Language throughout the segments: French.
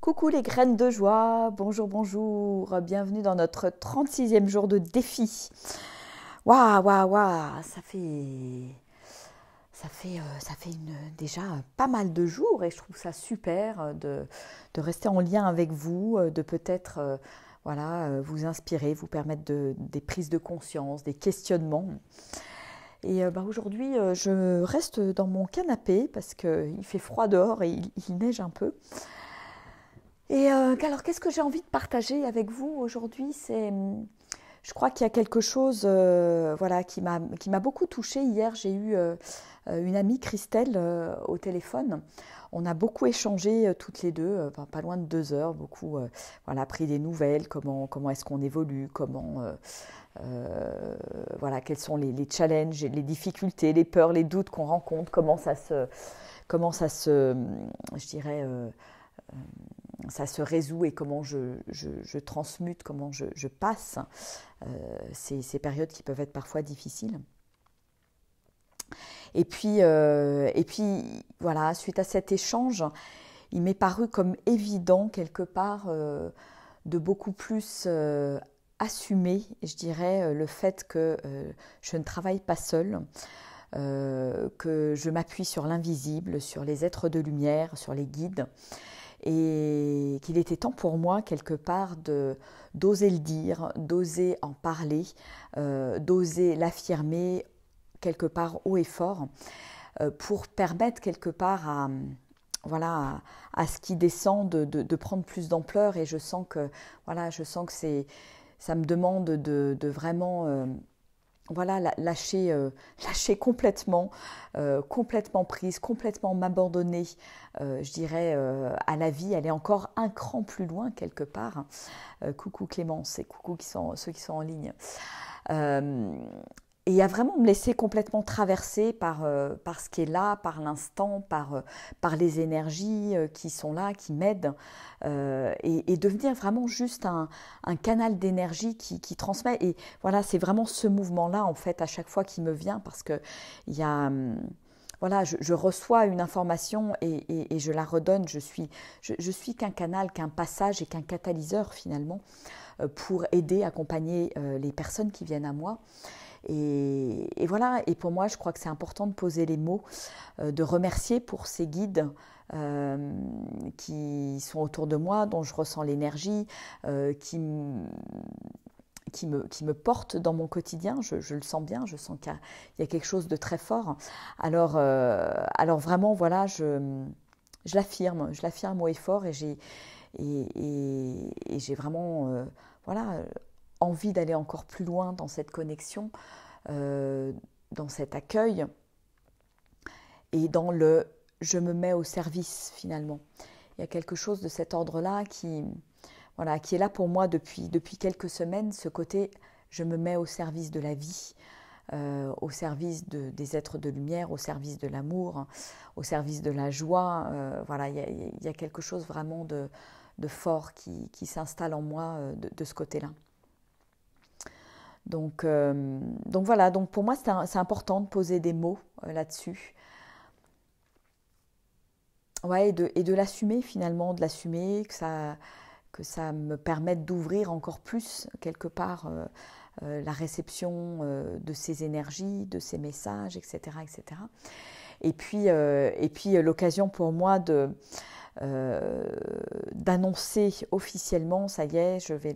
Coucou les graines de joie, bonjour, bonjour, bienvenue dans notre 36e jour de défi. Waouh, waouh, waouh, ça fait déjà pas mal de jours et je trouve ça super de rester en lien avec vous, de peut-être vous inspirer, vous permettre des prises de conscience, des questionnements. Et aujourd'hui, je reste dans mon canapé parce qu'il fait froid dehors et il neige un peu. Et alors, qu'est-ce que j'ai envie de partager avec vous aujourd'hui? Je crois qu'il y a quelque chose qui m'a beaucoup touchée. Hier, j'ai eu une amie, Christelle, au téléphone. On a beaucoup échangé toutes les deux, pas loin de 2 heures, beaucoup pris des nouvelles, comment est-ce qu'on évolue, quels sont les challenges, les difficultés, les peurs, les doutes qu'on rencontre, je dirais, ça se résout et comment je transmute, comment je passe ces périodes qui peuvent être parfois difficiles. Et puis voilà, suite à cet échange, il m'est paru comme évident quelque part de beaucoup plus assumer, je dirais, le fait que je ne travaille pas seule, que je m'appuie sur l'invisible, sur les êtres de lumière, sur les guides, et qu'il était temps pour moi quelque part d'oser le dire, d'oser en parler, d'oser l'affirmer quelque part haut et fort, pour permettre quelque part à ce qui descend de prendre plus d'ampleur. Et je sens que ça me demande de vraiment lâcher complètement, complètement prise, complètement m'abandonner, je dirais, à la vie, aller encore un cran plus loin quelque part. Coucou Clémence et coucou ceux qui sont en ligne. Et à vraiment me laisser complètement traverser par ce qui est là, par l'instant, par les énergies qui sont là, qui m'aident, et devenir vraiment juste un canal d'énergie qui transmet. Et voilà, c'est vraiment ce mouvement-là, en fait, à chaque fois qui me vient, parce que il y a... je reçois une information et je la redonne. Je suis qu'un canal, qu'un passage et qu'un catalyseur, finalement, pour aider, accompagner les personnes qui viennent à moi. Et voilà, et pour moi, je crois que c'est important de poser les mots, de remercier pour ces guides qui sont autour de moi, dont je ressens l'énergie, qui me portent dans mon quotidien. Je le sens bien, je sens qu'il y a quelque chose de très fort. Alors vraiment, voilà, je l'affirme haut et fort, et j'ai vraiment envie d'aller encore plus loin dans cette connexion, dans cet accueil et dans le je me mets au service finalement. Il y a quelque chose de cet ordre-là qui est là pour moi depuis quelques semaines, ce côté je me mets au service de la vie, au service des êtres de lumière, au service de l'amour, au service de la joie. Il y a quelque chose vraiment de fort qui s'installe en moi de ce côté-là. Donc pour moi c'est important de poser des mots là-dessus, et de l'assumer finalement, que ça me permette d'ouvrir encore plus quelque part la réception de ces énergies, de ces messages, etc., etc. Et puis l'occasion pour moi d'annoncer officiellement, ça y est, je vais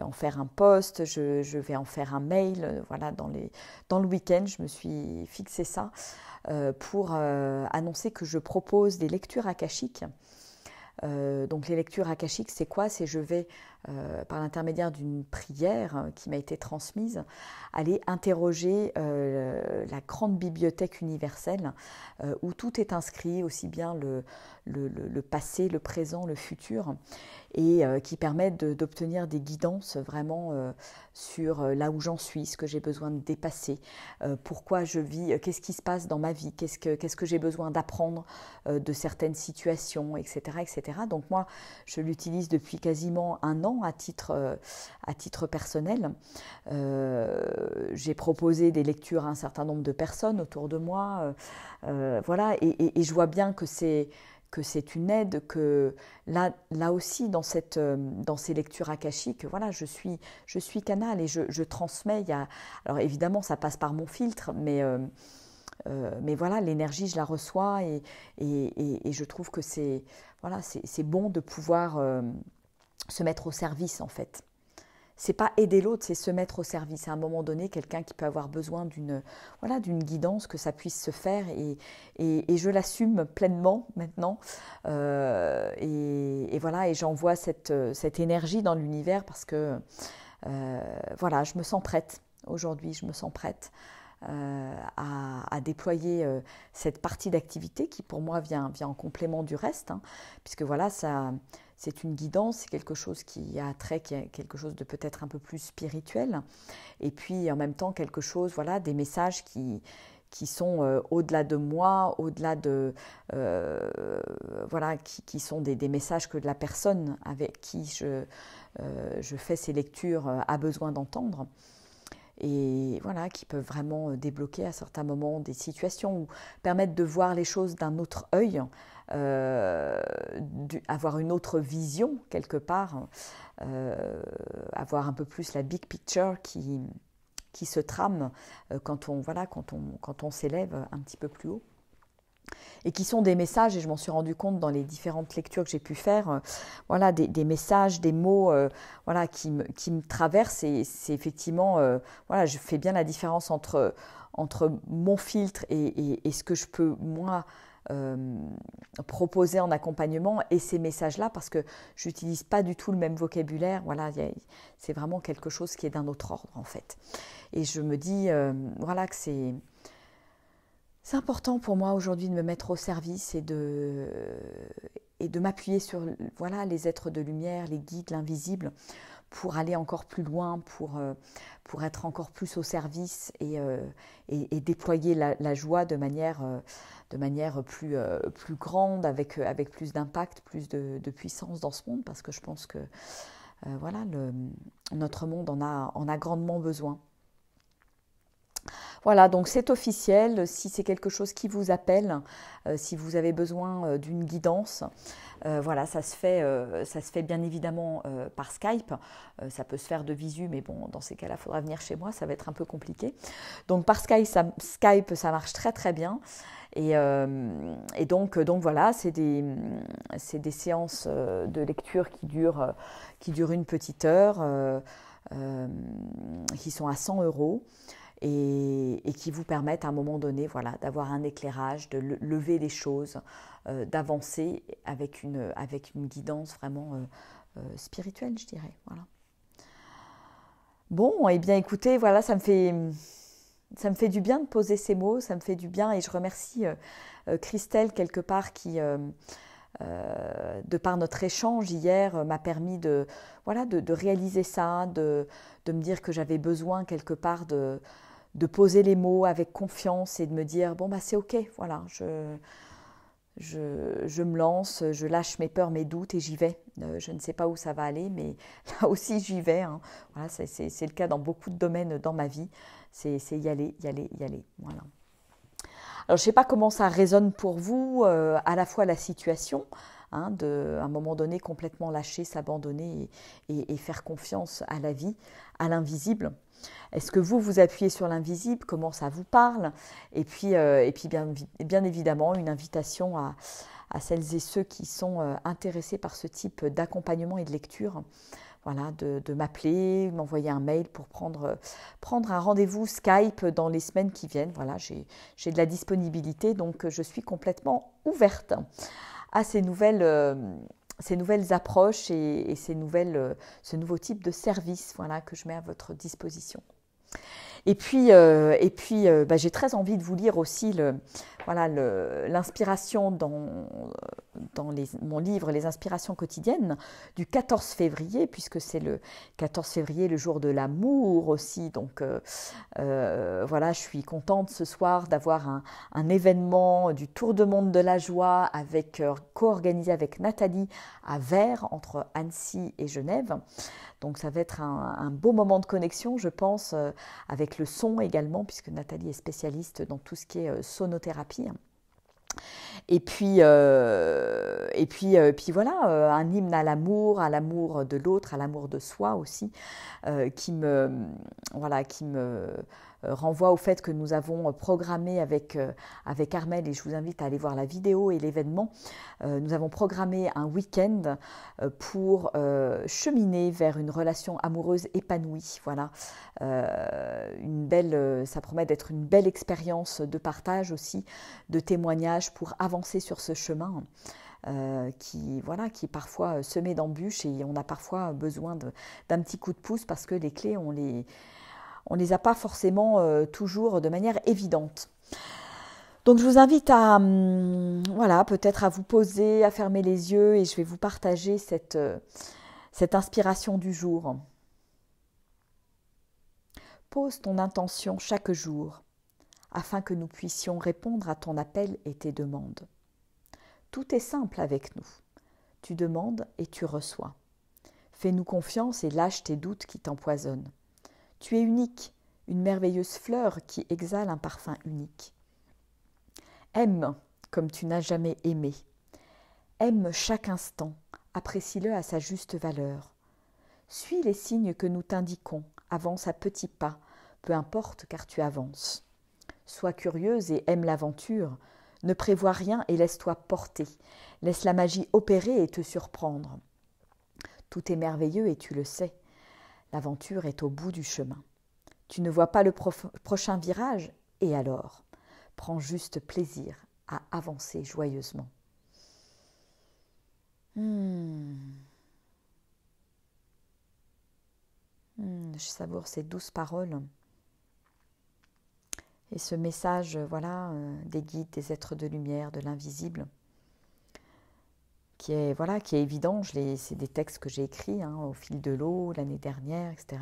en faire un post, je vais en faire un mail, dans le week-end, je me suis fixé ça pour annoncer que je propose des lectures akashiques. Donc les lectures akashiques, c'est quoi? C'est je vais, par l'intermédiaire d'une prière qui m'a été transmise, aller interroger la grande bibliothèque universelle où tout est inscrit, aussi bien le passé, le présent, le futur, et qui permettent d'obtenir des guidances vraiment sur là où j'en suis, ce que j'ai besoin de dépasser, pourquoi je vis, qu'est-ce qui se passe dans ma vie, qu'est-ce que j'ai besoin d'apprendre de certaines situations, etc., etc. Donc moi, je l'utilise depuis quasiment un an à titre personnel. J'ai proposé des lectures à un certain nombre de personnes autour de moi, et je vois bien que que c'est une aide, que là aussi dans ces lectures akashiques, voilà, je suis canal et je transmets. Alors évidemment, ça passe par mon filtre, mais voilà, l'énergie, je la reçois et je trouve que c'est bon de pouvoir se mettre au service en fait. C'est pas aider l'autre, c'est se mettre au service. À un moment donné, quelqu'un qui peut avoir besoin d'une guidance, que ça puisse se faire et je l'assume pleinement maintenant. Et voilà, et j'envoie cette énergie dans l'univers parce que voilà, je me sens prête. Aujourd'hui, je me sens prête à déployer cette partie d'activité qui pour moi vient en complément du reste, hein, puisque voilà, c'est une guidance, c'est quelque chose qui a quelque chose de peut-être un peu plus spirituel, et puis en même temps quelque chose, voilà, des messages qui sont au-delà de moi, au-delà de voilà, qui sont des messages que la personne avec qui je fais ces lectures a besoin d'entendre. Et voilà, qui peuvent vraiment débloquer à certains moments des situations ou permettre de voir les choses d'un autre œil, avoir une autre vision quelque part, avoir un peu plus la big picture qui se trame quand on s'élève un petit peu plus haut. Et qui sont des messages, et je m'en suis rendu compte dans les différentes lectures que j'ai pu faire, voilà, des messages, des mots voilà, qui me traversent, et c'est effectivement, voilà, je fais bien la différence entre mon filtre et ce que je peux, moi, proposer en accompagnement et ces messages-là, parce que je n'utilise pas du tout le même vocabulaire, voilà, c'est vraiment quelque chose qui est d'un autre ordre, en fait. Et je me dis, voilà, que c'est important pour moi aujourd'hui de me mettre au service et de m'appuyer sur, voilà, les êtres de lumière, les guides, l'invisible, pour aller encore plus loin, pour être encore plus au service et déployer la joie de manière plus grande, avec plus d'impact, plus de puissance dans ce monde, parce que je pense que voilà, notre monde en a grandement besoin. Voilà, donc c'est officiel. Si c'est quelque chose qui vous appelle, si vous avez besoin d'une guidance, voilà, ça se fait bien évidemment par Skype. Ça peut se faire de visu, mais bon, dans ces cas-là, il faudra venir chez moi, ça va être un peu compliqué. Donc par Skype, ça marche très très bien. Et donc voilà, c'est des séances de lecture qui durent une petite heure, qui sont à 100 €. Et qui vous permettent à un moment donné, voilà, d'avoir un éclairage, de lever les choses, d'avancer avec une guidance vraiment spirituelle, je dirais. Voilà. Bon, eh bien écoutez, voilà, ça me fait du bien de poser ces mots, ça me fait du bien, et je remercie Christelle quelque part qui, de par notre échange hier, m'a permis de réaliser ça, de me dire que j'avais besoin quelque part de poser les mots avec confiance et de me dire bon bah c'est ok, voilà, je me lance, je lâche mes peurs, mes doutes et j'y vais. Je ne sais pas où ça va aller, mais là aussi j'y vais, hein. Voilà, c'est le cas dans beaucoup de domaines dans ma vie, c'est y aller, voilà. Alors je ne sais pas comment ça résonne pour vous, à la fois la situation, hein, à un moment donné complètement lâcher, s'abandonner et faire confiance à la vie, à l'invisible. Est-ce que vous appuyez sur l'invisible? Comment ça vous parle? Et puis bien évidemment, une invitation à celles et ceux qui sont intéressés par ce type d'accompagnement et de lecture. Voilà, de m'appeler, m'envoyer un mail pour prendre un rendez-vous Skype dans les semaines qui viennent. Voilà, j'ai de la disponibilité, donc je suis complètement ouverte à ces nouvelles approches et ce nouveau type de service, voilà, que je mets à votre disposition. Et puis j'ai très envie de vous lire aussi l'inspiration dans mon livre Les inspirations quotidiennes du 14 février, puisque c'est le 14 février, le jour de l'amour aussi. Donc voilà, je suis contente ce soir d'avoir un événement du Tour de Monde de la Joie co-organisé avec Nathalie à Vers, entre Annecy et Genève. Donc ça va être un beau moment de connexion, je pense, avec le son également, puisque Nathalie est spécialiste dans tout ce qui est sonothérapie. Et puis voilà, un hymne à l'amour de l'autre, à l'amour de soi aussi, voilà, qui me renvoie au fait que nous avons programmé avec Armelle, et je vous invite à aller voir la vidéo et l'événement, nous avons programmé un week-end pour cheminer vers une relation amoureuse épanouie. Voilà, ça promet d'être une belle expérience de partage aussi, de témoignage pour avancer sur ce chemin. Qui est parfois semé d'embûches, et on a parfois besoin d'un petit coup de pouce parce que les clés, on les a pas forcément toujours de manière évidente. Donc je vous invite à peut-être à vous poser, à fermer les yeux, et je vais vous partager cette inspiration du jour. Pose ton intention chaque jour afin que nous puissions répondre à ton appel et tes demandes. Tout est simple avec nous. Tu demandes et tu reçois. Fais-nous confiance et lâche tes doutes qui t'empoisonnent. Tu es unique, une merveilleuse fleur qui exhale un parfum unique. Aime comme tu n'as jamais aimé. Aime chaque instant, apprécie-le à sa juste valeur. Suis les signes que nous t'indiquons, avance à petits pas, peu importe car tu avances. Sois curieuse et aime l'aventure. Ne prévois rien et laisse-toi porter. Laisse la magie opérer et te surprendre. Tout est merveilleux et tu le sais. L'aventure est au bout du chemin. Tu ne vois pas le prochain virage, et alors? Prends juste plaisir à avancer joyeusement. Je savoure ces douces paroles. Et ce message, des guides, des êtres de lumière, de l'invisible, qui est évident. C'est des textes que j'ai écrits au fil de l'eau, l'année dernière, etc.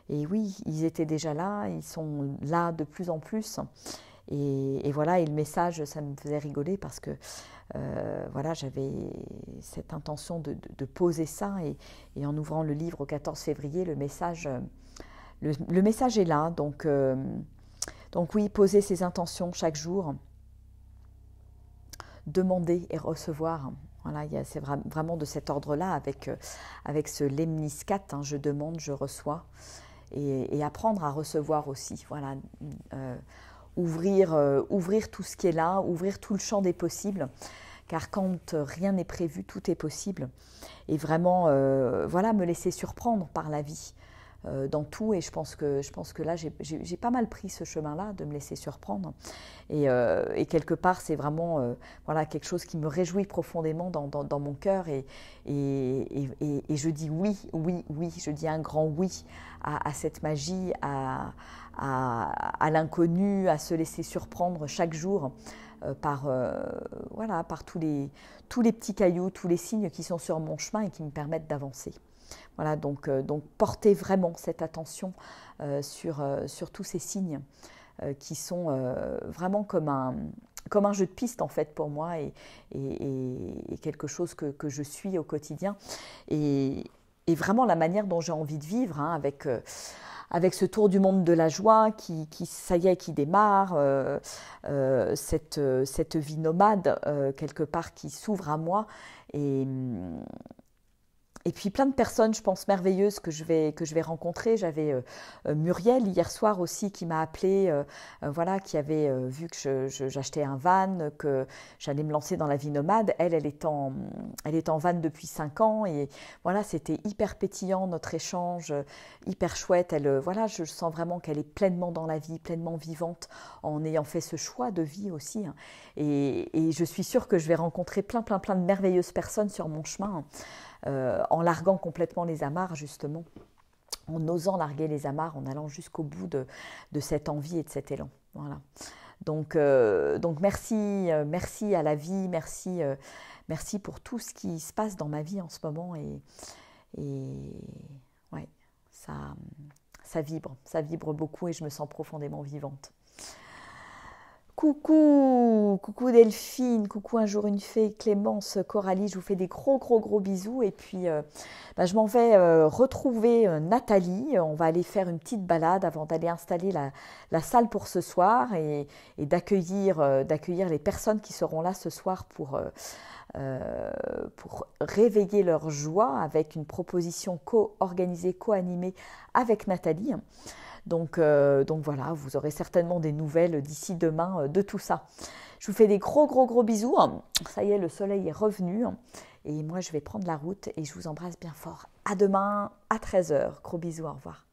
Et oui, ils étaient déjà là, ils sont là de plus en plus. Et le message, ça me faisait rigoler parce que j'avais cette intention de poser ça. Et en ouvrant le livre au 14 février, le message est là. Donc oui, poser ses intentions chaque jour, demander et recevoir. Voilà, c'est vraiment de cet ordre-là avec ce lemniscat, je demande, je reçois, et apprendre à recevoir aussi. Voilà, ouvrir tout ce qui est là, ouvrir tout le champ des possibles, car quand rien n'est prévu, tout est possible. Et vraiment, me laisser surprendre par la vie. Dans tout, et je pense que là j'ai pas mal pris ce chemin-là, de me laisser surprendre, et quelque part c'est vraiment quelque chose qui me réjouit profondément dans mon cœur, et je dis oui, je dis un grand oui à cette magie, à l'inconnu, à se laisser surprendre chaque jour par tous les petits cailloux, tous les signes qui sont sur mon chemin et qui me permettent d'avancer. Voilà, donc portez vraiment cette attention sur tous ces signes qui sont vraiment comme un jeu de piste en fait pour moi, et quelque chose que je suis au quotidien, et vraiment la manière dont j'ai envie de vivre, avec ce tour du monde de la joie qui ça y est, qui démarre, cette vie nomade quelque part qui s'ouvre à moi, et puis plein de personnes, je pense, merveilleuses que je vais rencontrer. J'avais Muriel hier soir aussi qui m'a appelée, qui avait vu que j'achetais un van, que j'allais me lancer dans la vie nomade. Elle est en van depuis 5 ans, et voilà, c'était hyper pétillant notre échange, hyper chouette. Je sens vraiment qu'elle est pleinement dans la vie, pleinement vivante, en ayant fait ce choix de vie aussi. Et je suis sûre que je vais rencontrer plein de merveilleuses personnes sur mon chemin. En larguant complètement les amarres, justement, en osant larguer les amarres, en allant jusqu'au bout de cette envie et de cet élan. Voilà. Donc merci à la vie, merci pour tout ce qui se passe dans ma vie en ce moment, et ouais, ça vibre beaucoup, et je me sens profondément vivante. Coucou Delphine, coucou un jour une fée, Clémence, Coralie, je vous fais des gros bisous et puis je m'en vais retrouver Nathalie, on va aller faire une petite balade avant d'aller installer la salle pour ce soir et d'accueillir les personnes qui seront là ce soir pour réveiller leur joie avec une proposition co-organisée, co-animée avec Nathalie. Donc voilà, vous aurez certainement des nouvelles d'ici demain de tout ça. Je vous fais des gros bisous. Ça y est, le soleil est revenu. Et moi, je vais prendre la route et je vous embrasse bien fort. À demain, à 13h. Gros bisous, au revoir.